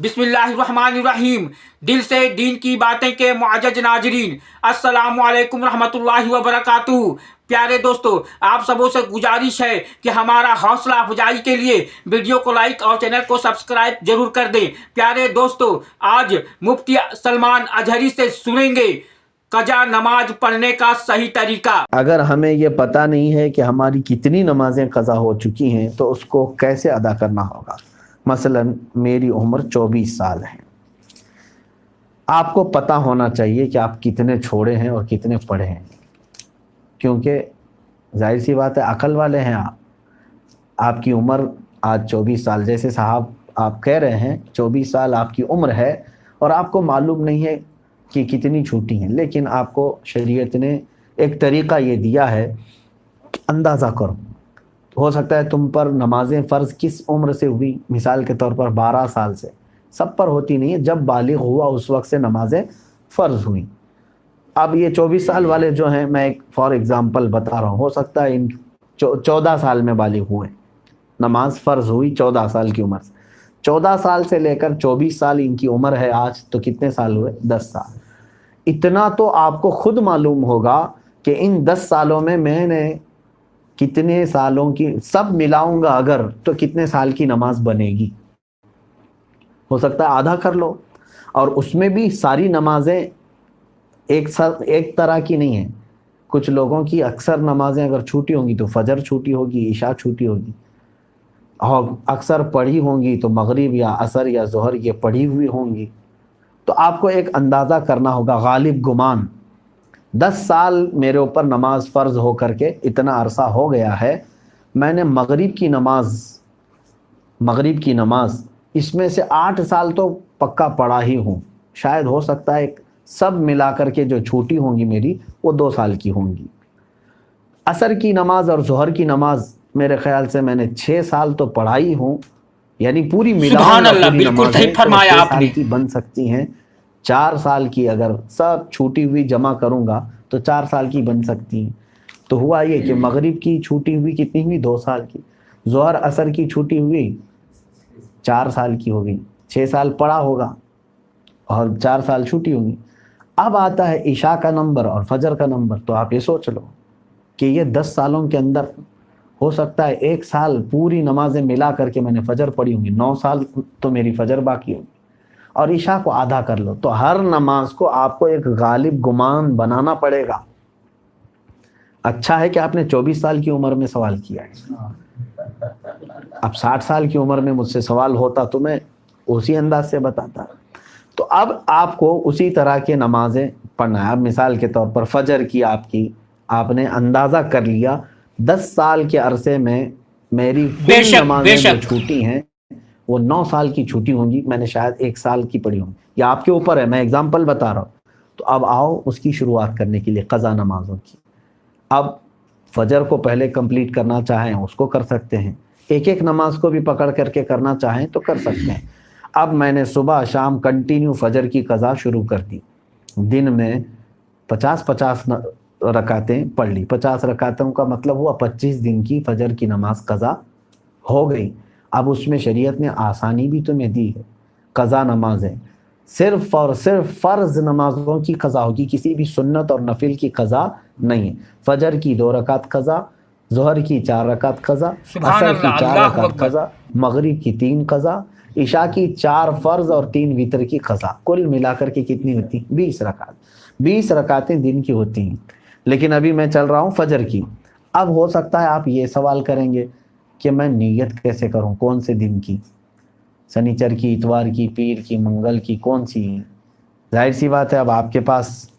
बिस्मिल्लाहिर्रहमानिर्रहीम। दिल से दीन की बातें के मुअज़्ज़ज़ नाज़रीन, अस्सलामु अलैकुम रहमतुल्लाहि व बरकातुहू। प्यारे दोस्तों, आप सबों से गुजारिश है कि हमारा हौसला अफजाई के लिए वीडियो को लाइक और चैनल को सब्सक्राइब जरूर कर दें। प्यारे दोस्तों, आज मुफ्ती सलमान अजहरी से सुनेंगे कजा नमाज पढ़ने का सही तरीका। अगर हमें ये पता नहीं है कि हमारी कितनी नमाजें कज़ा हो चुकी हैं तो उसको कैसे अदा करना होगा। मसलन मेरी उम्र 24 साल है, आपको पता होना चाहिए कि आप कितने छोड़े हैं और कितने पढ़े हैं, क्योंकि जाहिर सी बात है अकल वाले हैं आप। आपकी उम्र आज 24 साल, जैसे साहब आप कह रहे हैं 24 साल आपकी उम्र है और आपको मालूम नहीं है कि कितनी छूटी हैं, लेकिन आपको शरीयत ने एक तरीक़ा ये दिया है, अंदाज़ा करो। हो सकता है तुम पर नमाजें फ़र्ज़ किस उम्र से हुई, मिसाल के तौर पर 12 साल से, सब पर होती नहीं है। जब बालिग़ हुआ उस वक्त से नमाजें फ़र्ज़ हुई। अब ये 24 साल वाले जो हैं, मैं एक फॉर एग्ज़ाम्पल बता रहा हूँ, हो सकता है इन 14 साल में बालिग़ हुए, नमाज फ़र्ज़ हुई 14 साल की उम्र से। 14 साल से लेकर 24 साल इनकी उम्र है आज, तो कितने साल हुए? 10 साल। इतना तो आपको खुद मालूम होगा कि इन 10 सालों में मैंने कितने सालों की, सब मिलाऊंगा अगर, तो कितने साल की नमाज बनेगी। हो सकता है आधा कर लो, और उसमें भी सारी नमाजें एक तरह की नहीं है। कुछ लोगों की अक्सर नमाजें अगर छूटी होंगी तो फजर छूटी होगी, इशा छूटी होगी, और अक्सर पढ़ी होंगी तो मगरिब या असर या ज़ोहर ये पढ़ी हुई होंगी। तो आपको एक अंदाज़ा करना होगा, गालिब गुमान 10 साल मेरे ऊपर नमाज फ़र्ज़ हो करके इतना अरसा हो गया है, मैंने मगरिब की नमाज इसमें से 8 साल तो पक्का पढ़ा ही हूँ। शायद हो सकता है सब मिला करके जो छूटी होंगी मेरी वो 2 साल की होंगी। असर की नमाज और ज़ोहर की नमाज मेरे ख़्याल से मैंने 6 साल तो पढ़ा ही हूँ, यानी पूरी सुभान अल्लाह, पूरी बिल्कुल सही नमाजें फरमाया 6 साल आपने। की बन सकती हैं। 4 साल की अगर सब छूटी हुई जमा करूँगा तो 4 साल की बन सकती हैं। तो हुआ ये कि मगरिब की छूटी हुई कितनी हुई? 2 साल की। ज़ोहर असर की छूटी हुई 4 साल की हो गई। 6 साल पढ़ा होगा और 4 साल छूटी होगी। अब आता है इशा का नंबर और फजर का नंबर, तो आप ये सोच लो कि ये 10 सालों के अंदर हो सकता है 1 साल पूरी नमाजें मिला करके मैंने फजर पढ़ी होंगी, 9 साल तो मेरी फजर बाकी होगी, और इशा को आधा कर लो। तो हर नमाज को आपको एक गालिब गुमान बनाना पड़ेगा। अच्छा है कि आपने 24 साल की उम्र में सवाल किया है। अब 60 साल की उम्र में मुझसे सवाल होता तो मैं उसी अंदाज से बताता। तो अब आपको उसी तरह के नमाजें पढ़ना है। अब मिसाल के तौर पर फजर की आपने अंदाज़ा कर लिया 10 साल के अरसे में मेरी कुल नमाजें जो छूटी हैं वो 9 साल की छूटी होंगी, मैंने शायद 1 साल की पढ़ी होंगी, या आपके ऊपर है, मैं एग्जाम्पल बता रहा हूँ। तो अब आओ उसकी शुरुआत करने के लिए क़ज़ा नमाजों की। अब फजर को पहले कंप्लीट करना चाहें उसको कर सकते हैं, एक एक नमाज को भी पकड़ करके करना चाहें तो कर सकते हैं। अब मैंने सुबह शाम कंटिन्यू फजर की क़ज़ा शुरू कर दी। दिन में 50-50 रकातें पढ़ ली। 50 रकातों का मतलब हुआ 25 दिन की फजर की नमाज क़ज़ा हो गई। अब उसमें शरीयत ने आसानी भी तुम्हें दी है। क़ज़ा नमाज़ें सिर्फ़ और सिर्फ फ़र्ज़ नमाज़ों की क़ज़ा होगी, किसी भी सुन्नत और नफिल की क़ज़ा नहीं है। फजर की 2 रकात क़ज़ा, ज़ोहर की 4 रकात क़ज़ा, असर की 4 रकात क़ज़ा, मगरिब की 3 क़ज़ा, इशा की 4 फ़र्ज़ और 3 वितर की क़ज़ा। कुल मिलाकर के कितनी होती? 20 रकात। 20 रकातें दिन की होती हैं। लेकिन अभी मैं चल रहा हूँ फजर की। अब हो सकता है आप ये सवाल करेंगे कि मैं नीयत कैसे करूँ, कौन से दिन की, शनिचर की, इतवार की, पीर की, मंगल की, कौन सी? जाहिर सी बात है अब आपके पास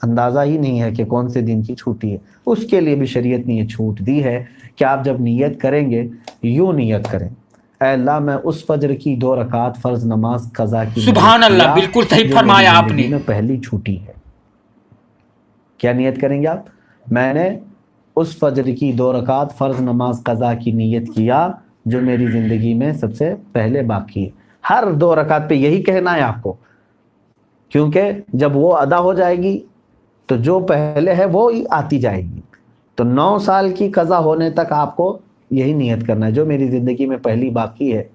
अंदाज़ा ही नहीं है कि कौन से दिन की छुट्टी है। उसके लिए भी शरीयत ने ये छूट दी है कि आप जब नीयत करेंगे यूँ नीयत करें, ऐ अल्लाह मैं उस फजर की 2 रकात फ़र्ज़ नमाज क़ज़ा की सुभान अल्लाह, बिल्कुल सही फरमाया आपने। में पहली छुट्टी है। क्या नियत करेंगे आप? मैंने उस फजर की 2 रकात फ़र्ज़ नमाज क़ज़ा की नियत किया जो मेरी ज़िंदगी में सबसे पहले बाकी है। हर 2 रकात पे यही कहना है आपको, क्योंकि जब वो अदा हो जाएगी तो जो पहले है वो ही आती जाएगी। तो 9 साल की क़ज़ा होने तक आपको यही नियत करना है, जो मेरी ज़िंदगी में पहली बाकी है।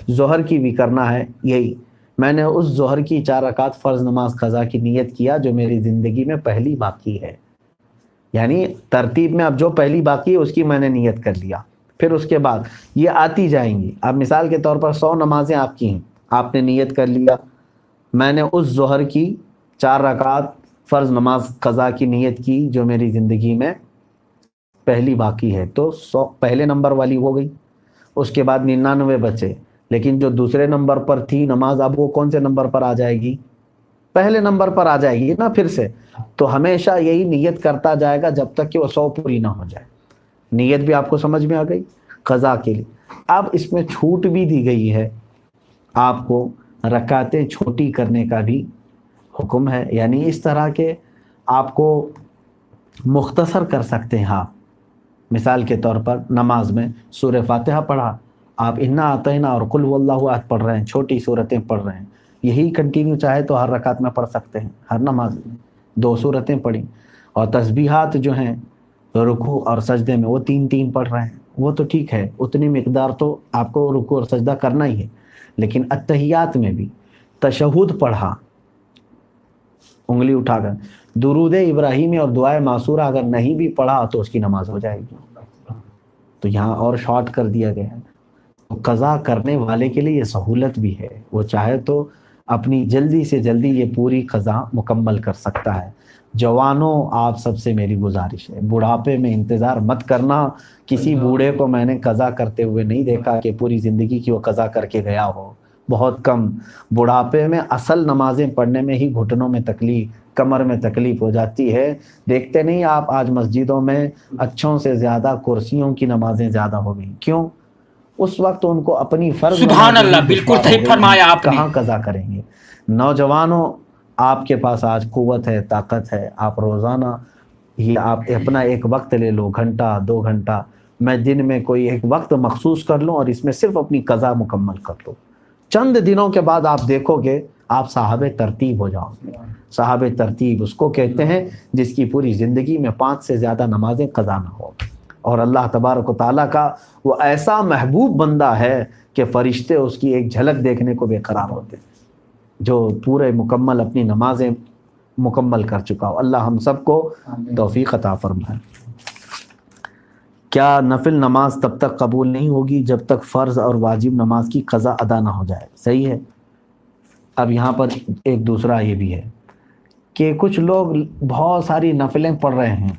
ज़ोहर की भी करना है यही میں نے اس ظہر کی 4 رکعت فرض نماز قضا کی نیت کیا جو میری زندگی میں پہلی باقی ہے. یعنی ترتیب میں اب جو پہلی باقی ہے اس کی میں نے نیت کر لیا. پھر اس کے بعد یہ آتی جائیں گی. اب مثال کے طور پر 100 نمازیں آپ کی ہیں, آپ نے نیت کر لیا میں نے اس ظہر کی 4 رکعت فرض نماز قضا کی نیت کی جو میری زندگی میں پہلی باقی ہے, تو 100 پہلے نمبر والی ہو گئی. اس کے بعد 99 بچے, لیکن جو دوسرے نمبر پر تھی نماز اب وہ کون سے نمبر پر آ جائے گی؟ پہلے نمبر پر آ جائے گی نا پھر سے. تو ہمیشہ یہی نیت کرتا جائے گا جب تک کہ وہ 100 پوری نہ ہو جائے. نیت بھی آپ کو سمجھ میں آ گئی قضا کے لیے. اب اس میں چھوٹ بھی دی گئی ہے, آپ کو رکعتیں چھوٹی کرنے کا بھی حکم ہے. یعنی اس طرح کے آپ کو مختصر کر سکتے ہیں آپ. مثال کے طور پر نماز میں سورہ فاتحہ پڑھا, آپ انا اعطینا اور قل هو اللہ احد پڑھ رہے ہیں, چھوٹی صورتیں پڑھ رہے ہیں, یہی کنٹینیو چاہے تو ہر رکعت میں پڑھ سکتے ہیں. ہر نماز میں 2 صورتیں پڑھی, اور تسبیحات جو ہیں رکوع اور سجدے میں وہ 3 پڑھ رہے ہیں, وہ تو ٹھیک ہے, اتنی مقدار تو آپ کو رکوع اور سجدہ کرنا ہی ہے. لیکن اتحیات میں بھی تشہد پڑھا انگلی اٹھا کر, درود ابراہیمی اور دعائے معصورہ اگر نہیں بھی پڑھا تو اس کی نماز ہو جائے گی. تو یہاں اور شارٹ کر دیا گیا ہے. تو قضا کرنے والے کے لیے یہ سہولت بھی ہے, وہ چاہے تو اپنی جلدی سے جلدی یہ پوری قضا مکمل کر سکتا ہے. جوانوں آپ سب سے میری گزارش ہے, بڑھاپے میں انتظار مت کرنا. کسی بوڑھے کو میں نے قضا کرتے ہوئے نہیں دیکھا کہ پوری زندگی کی وہ قضا کر کے گیا ہو, بہت کم. بڑھاپے میں اصل نمازیں پڑھنے میں ہی گھٹنوں میں تکلیف, کمر میں تکلیف ہو جاتی ہے. دیکھتے نہیں آپ آج مسجدوں میں اچھوں سے زیادہ کرسیوں کی نمازیں زیادہ ہو گئی. کیوں؟ اس وقت ان کو اپنی فرض سبحان نمازیں اللہ, ہی بالکل دشوار ہو صحیح گئی, فرمایا آپ نے. کہاں قضا کریں گے. نوجوانوں آپ کے پاس آج قوت ہے, طاقت ہے, آپ روزانہ یہ آپ اپنا ایک وقت لے لو, گھنٹہ 2 گھنٹہ. میں دن میں کوئی ایک وقت مخصوص کر لوں اور اس میں صرف اپنی قضا مکمل کر دو. چند دنوں کے بعد آپ دیکھو گے آپ صاحب ترتیب ہو جاؤ گے. صاحب ترتیب اس کو کہتے ہیں جس کی پوری زندگی میں 5 سے زیادہ نمازیں قضا نہ ہو. اور اللہ تبارک و تعالیٰ کا وہ ایسا محبوب بندہ ہے کہ فرشتے اس کی ایک جھلک دیکھنے کو بے قرار ہوتے ہیں, جو پورے مکمل اپنی نمازیں مکمل کر چکا ہو. اللہ ہم سب کو توفیق عطا فرمائے. کیا نفل نماز تب تک قبول نہیں ہوگی جب تک فرض اور واجب نماز کی قضا ادا نہ ہو جائے؟ صحیح ہے. اب یہاں پر ایک دوسرا یہ بھی ہے کہ کچھ لوگ بہت ساری نفلیں پڑھ رہے ہیں,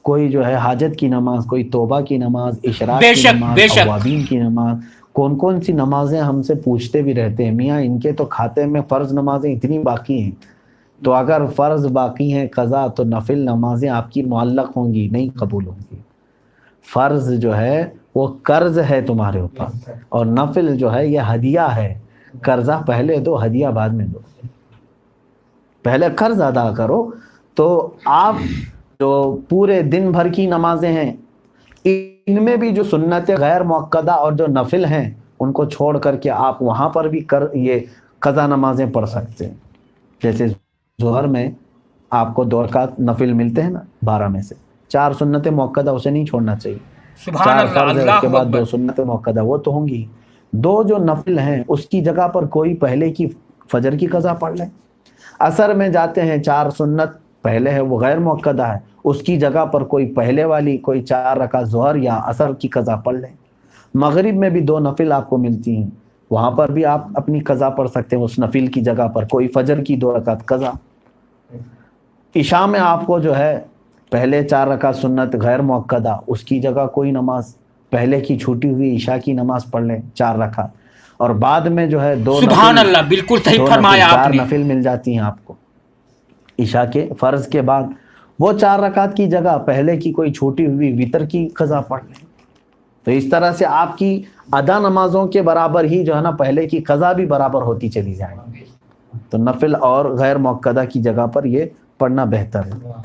کوئی جو ہے حاجت کی نماز, کوئی توبہ کی نماز, اشراق بے کی شک, نماز, بے شک. اوابین کی نماز, کون سی نمازیں ہم سے پوچھتے بھی رہتے ہیں, میاں ان کے تو کھاتے میں فرض نمازیں اتنی باقی ہیں. تو اگر فرض باقی ہیں قضا, تو نفل نمازیں آپ کی معلق ہوں گی, نہیں قبول ہوں گی. فرض جو ہے وہ قرض ہے تمہارے اوپر, اور نفل جو ہے یہ ہدیہ ہے. قرضہ پہلے دو, ہدیہ بعد میں دو. پہلے قرض ادا کرو. تو آپ جو پورے دن بھر کی نمازیں ہیں ان میں بھی جو سنت غیر مؤکدہ اور جو نفل ہیں ان کو چھوڑ کر کے آپ وہاں پر بھی یہ قضا نمازیں پڑھ سکتے ہیں. جیسے ظہر میں آپ کو 2 رکعت نفل ملتے ہیں نا 12 میں سے, 4 سنت مؤکدہ اسے نہیں چھوڑنا چاہیے. سبحان 4 اللہ, فرض ہے, اس کے اللہ بعد 2 اکبر. سنت مؤکدہ وہ تو ہوں گی. 2 جو نفل ہیں اس کی جگہ پر کوئی پہلے کی فجر کی قضا پڑھ لیں. عصر میں جاتے ہیں 4 سنت پہلے ہے وہ غیر مؤکدہ ہے, اس کی جگہ پر کوئی پہلے والی کوئی 4 رکعت ظہر یا عصر کی قضا پڑھ لیں. مغرب میں بھی 2 نفل آپ کو ملتی ہیں, وہاں پر بھی آپ اپنی قضا پڑھ سکتے ہیں. اس نفل کی جگہ پر کوئی فجر کی 2 رکعت قضا. عشاء میں آپ کو جو ہے پہلے 4 رکعت سنت غیر مؤکدہ, اس کی جگہ کوئی نماز پہلے کی چھوٹی ہوئی عشاء کی نماز پڑھ لیں 4 رکعت, اور بعد میں جو ہے 2 سبحان نفل, اللہ, بالکل صحیح 2 فرمایا نفل, آپ 4 نے. نفل مل جاتی ہیں آپ کو عشاء کے فرض کے بعد. وہ 4 رکعت کی جگہ پہلے کی کوئی چھوٹی ہوئی وتر کی قضا پڑھ لیں. تو اس طرح سے آپ کی ادا نمازوں کے برابر ہی جو ہے نا پہلے کی قضا بھی برابر ہوتی چلی جائے گی. تو نفل اور غیر مؤکدہ کی جگہ پر یہ پڑھنا بہتر ہے.